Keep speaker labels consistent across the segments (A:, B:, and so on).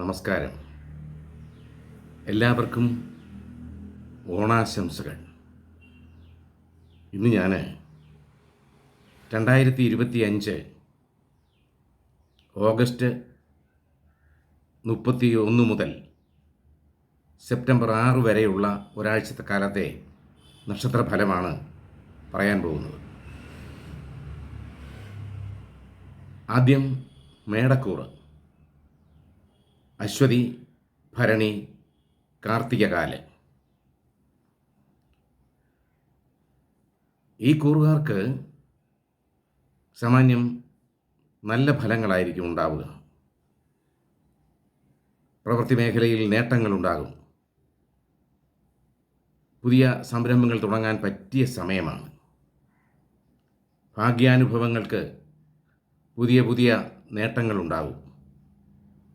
A: നമസ്കാരം. എല്ലാവർക്കും ഓണാശംസകൾ. ഇന്ന് ഞാൻ 2025 ഓഗസ്റ്റ് 31 മുതൽ സെപ്റ്റംബർ 6 വരെയുള്ള ഒരാഴ്ചത്തെ കാലത്തെ നക്ഷത്രഫലമാണ് പറയാൻ പോകുന്നത്. ആദ്യം മേടക്കൂറ്. അശ്വതി, ഭരണി, കാർത്തികകാല്. ഈ കൂറുകാർക്ക് സാമാന്യം നല്ല ഫലങ്ങളായിരിക്കും ഉണ്ടാവുക. പ്രവൃത്തി മേഖലയിൽ നേട്ടങ്ങളുണ്ടാകും. പുതിയ സംരംഭങ്ങൾ തുടങ്ങാൻ പറ്റിയ സമയമാണ്. ഭാഗ്യാനുഭവങ്ങൾക്ക് പുതിയ നേട്ടങ്ങളുണ്ടാകും.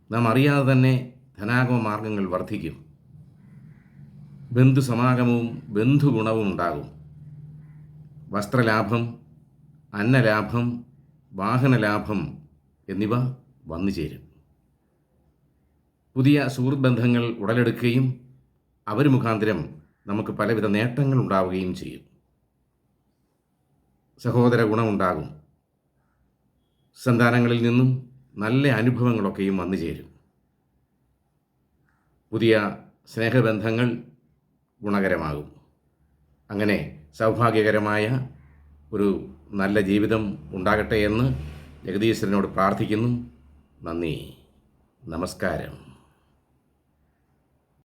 A: നാം അറിയാതെ തന്നെ ധനാഗമ മാർഗങ്ങൾ വർദ്ധിക്കും. ബന്ധുസമാഗമവും ബന്ധുഗുണവും ഉണ്ടാകും. വസ്ത്രലാഭം, അന്നലാഭം, വാഹനലാഭം എന്നിവ വന്നു ചേരും. പുതിയ സുഹൃത്ത് ബന്ധങ്ങൾ ഉടലെടുക്കുകയും അവർ മുഖാന്തരം നമുക്ക് പലവിധ നേട്ടങ്ങൾ ഉണ്ടാവുകയും ചെയ്യും. സഹോദര ഗുണമുണ്ടാകും. സന്താനങ്ങളിൽ നിന്നും നല്ല അനുഭവങ്ങളൊക്കെയും വന്നു ചേരും. പുതിയ സ്നേഹബന്ധങ്ങൾ ഗുണകരമാകും. അങ്ങനെ സൗഭാഗ്യകരമായ ഒരു നല്ല ജീവിതം ഉണ്ടാകട്ടെ എന്ന് ജഗദീശ്വരനോട് പ്രാർത്ഥിക്കുന്നു. നന്ദി, നമസ്കാരം.